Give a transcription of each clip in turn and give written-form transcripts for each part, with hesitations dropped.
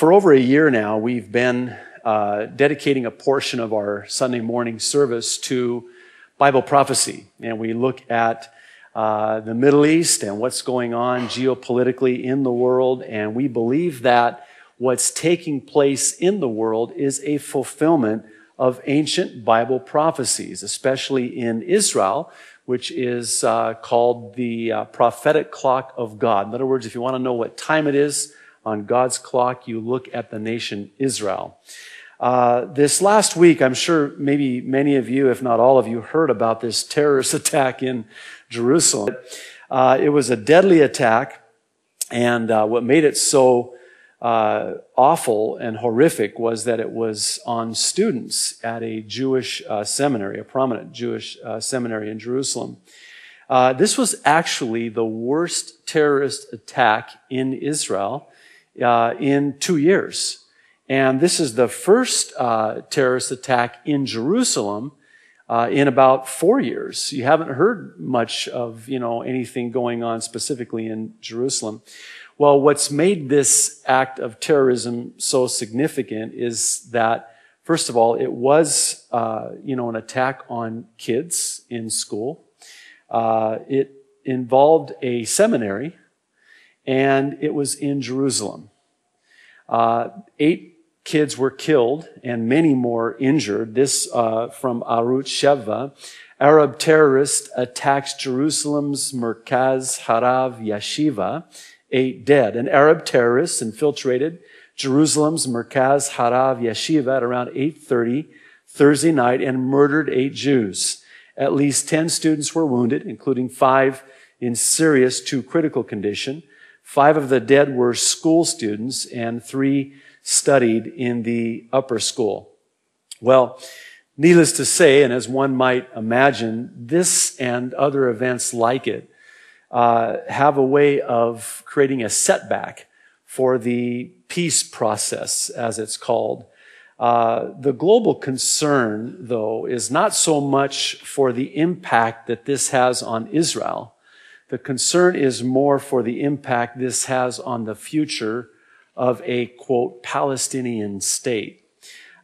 For over a year now, we've been dedicating a portion of our Sunday morning service to Bible prophecy. And we look at the Middle East and what's going on geopolitically in the world. And we believe that what's taking place in the world is a fulfillment of ancient Bible prophecies, especially in Israel, which is called the prophetic clock of God. In other words, if you want to know what time it is on God's clock, you look at the nation Israel. This last week, I'm sure maybe many of you, if not all of you, heard about this terrorist attack in Jerusalem. It was a deadly attack, and what made it so awful and horrific was that it was on students at a Jewish seminary, a prominent Jewish seminary in Jerusalem. This was actually the worst terrorist attack in Israel in 2 years. And this is the first terrorist attack in Jerusalem in about 4 years. You haven't heard much of, anything going on specifically in Jerusalem. Well, what's made this act of terrorism so significant is that, first of all, it was, an attack on kids in school. It involved a seminary, and it was in Jerusalem. 8 kids were killed and many more injured. This from Arut Sheva. Arab terrorist attacks Jerusalem's Merkaz Harav Yeshiva. 8 dead. An Arab terrorist infiltrated Jerusalem's Merkaz Harav Yeshiva at around 8:30 Thursday night and murdered 8 Jews. At least 10 students were wounded, including 5 in serious to critical condition. 5 of the dead were school students and 3 studied in the upper school. Well, needless to say, and as one might imagine, this and other events like it have a way of creating a setback for the peace process, as it's called. The global concern, though, is not so much for the impact that this has on Israel. The concern is more for the impact this has on the future of a, quote, Palestinian state.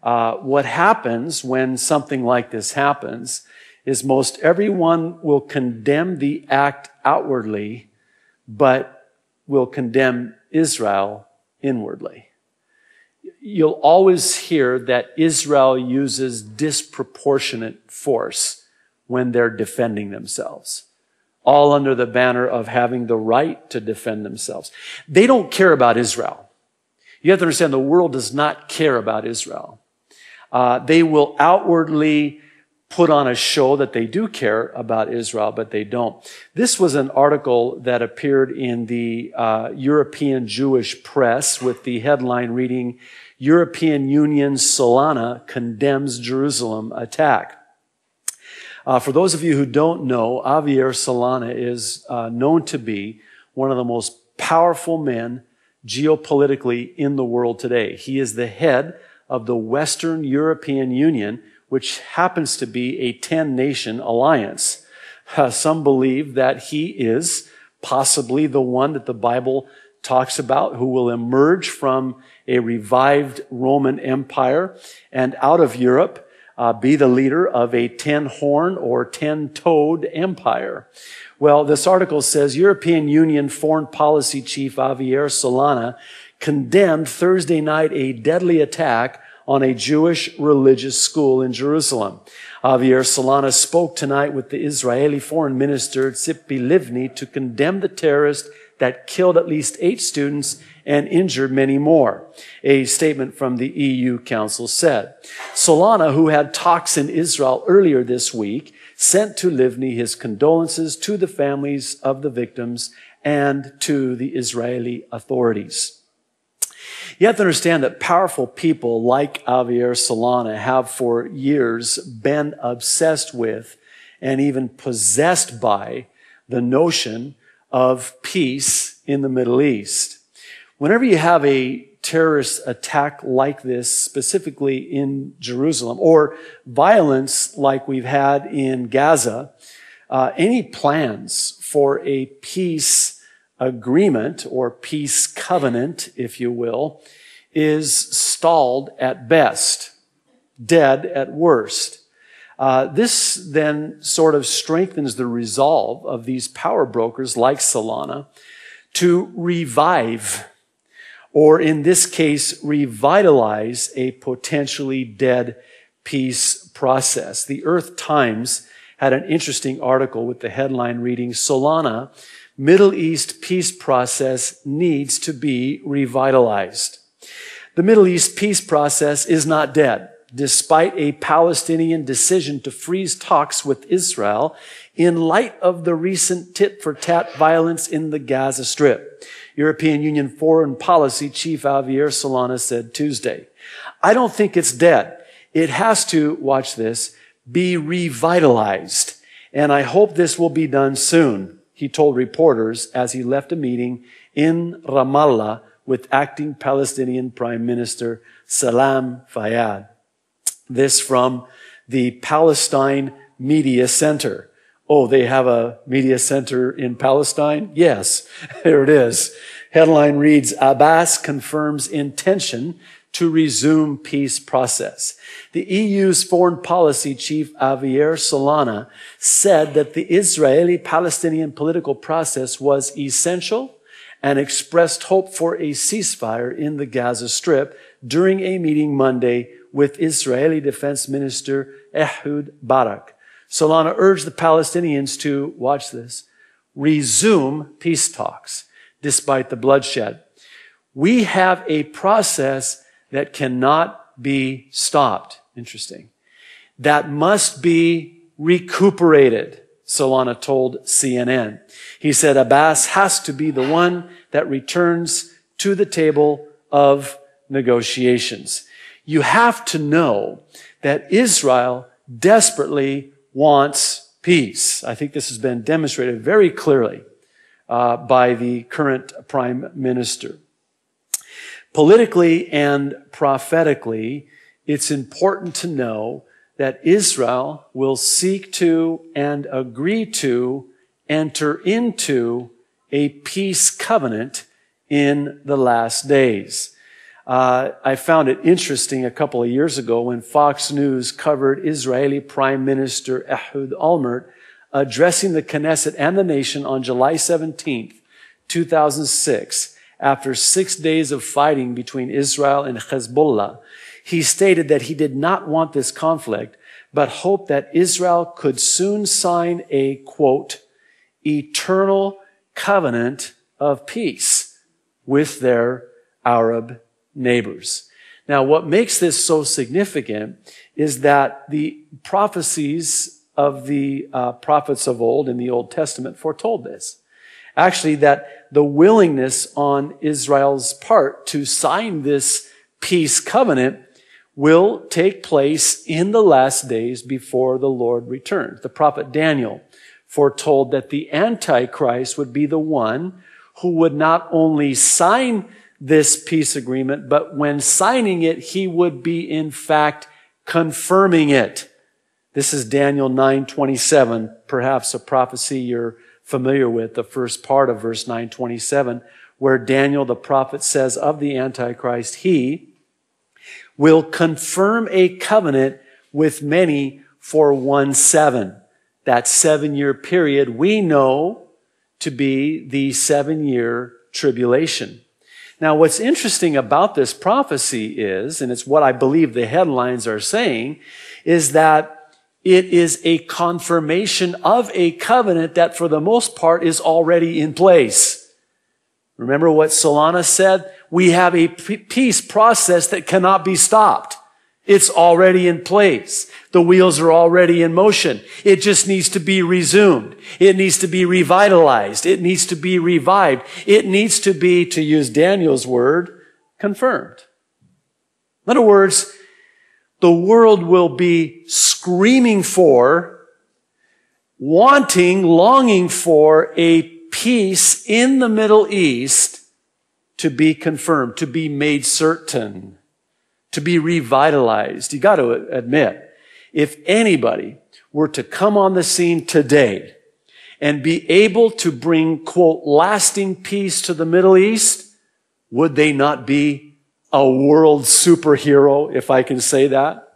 What happens when something like this happens is most everyone will condemn the act outwardly, but will condemn Israel inwardly. You'll always hear that Israel uses disproportionate force when they're defending themselves, all under the banner of having the right to defend themselves. They don't care about Israel. You have to understand the world does not care about Israel. They will outwardly put on a show that they do care about Israel, but they don't. This was an article that appeared in the European Jewish press with the headline reading, European Union Solana condemns Jerusalem attack. For those of you who don't know, Javier Solana is known to be one of the most powerful men geopolitically in the world today. He is the head of the Western European Union, which happens to be a 10-nation alliance. Some believe that he is possibly the one that the Bible talks about who will emerge from a revived Roman Empire and out of Europe be the leader of a 10-horn or 10-toed empire. Well, this article says European Union Foreign Policy Chief Javier Solana condemned Thursday night a deadly attack on a Jewish religious school in Jerusalem. Javier Solana spoke tonight with the Israeli Foreign Minister Tzipi Livni to condemn the terrorist that killed at least 8 students and injured many more. A statement from the EU Council said. Solana, who had talks in Israel earlier this week, sent to Livni his condolences to the families of the victims and to the Israeli authorities. You have to understand that powerful people like Javier Solana have for years been obsessed with and even possessed by the notion of peace in the Middle East. Whenever you have a terrorist attack like this, specifically in Jerusalem, or violence like we've had in Gaza, any plans for a peace agreement or peace covenant, if you will, is stalled at best, dead at worst. This then sort of strengthens the resolve of these power brokers like Solana to revive, or in this case, revitalize a potentially dead peace process. The Earth Times had an interesting article with the headline reading, Solana, Middle East peace process needs to be revitalized. The Middle East peace process is not dead, despite a Palestinian decision to freeze talks with Israel in light of the recent tit-for-tat violence in the Gaza Strip. European Union Foreign Policy Chief Javier Solana said Tuesday, I don't think it's dead. It has to, watch this, be revitalized. And I hope this will be done soon, he told reporters as he left a meeting in Ramallah with acting Palestinian Prime Minister Salam Fayyad. This from the Palestine Media Center. Oh, they have a media center in Palestine? Yes, there it is. Headline reads, Abbas confirms intention to resume peace process. The EU's foreign policy chief, Javier Solana, said that the Israeli-Palestinian political process was essential and expressed hope for a ceasefire in the Gaza Strip during a meeting Monday with Israeli Defense Minister Ehud Barak. Solana urged the Palestinians to, watch this, resume peace talks despite the bloodshed. We have a process that cannot be stopped. Interesting. That must be recuperated, Solana told CNN. He said Abbas has to be the one that returns to the table of negotiations. You have to know that Israel desperately wants peace. I think this has been demonstrated very clearly by the current prime minister. Politically and prophetically, it's important to know that Israel will seek to and agree to enter into a peace covenant in the last days. I found it interesting a couple of years ago when Fox News covered Israeli Prime Minister Ehud Olmert addressing the Knesset and the nation on July 17th, 2006, after 6 days of fighting between Israel and Hezbollah. He stated that he did not want this conflict, but hoped that Israel could soon sign a, quote, eternal covenant of peace with their Arab neighbors. Now, what makes this so significant is that the prophecies of the prophets of old in the Old Testament foretold this. Actually, that the willingness on Israel's part to sign this peace covenant will take place in the last days before the Lord returns. The prophet Daniel foretold that the Antichrist would be the one who would not only sign this peace agreement, but when signing it, he would be in fact confirming it. This is Daniel 9:27, perhaps a prophecy you're familiar with, the first part of verse 9:27, where Daniel the prophet says of the Antichrist, he will confirm a covenant with many for 1/7. That 7-year period we know to be the 7-year tribulation. Now, what's interesting about this prophecy is, and it's what I believe the headlines are saying, is that it is a confirmation of a covenant that for the most part is already in place. Remember what Solana said? We have a peace process that cannot be stopped. It's already in place. The wheels are already in motion. It just needs to be resumed. It needs to be revitalized. It needs to be revived. It needs to be, to use Daniel's word, confirmed. In other words, the world will be screaming for, wanting, longing for a peace in the Middle East to be confirmed, to be made certain, to be revitalized. You got to admit, if anybody were to come on the scene today and be able to bring, quote, lasting peace to the Middle East, would they not be a world superhero, if I can say that.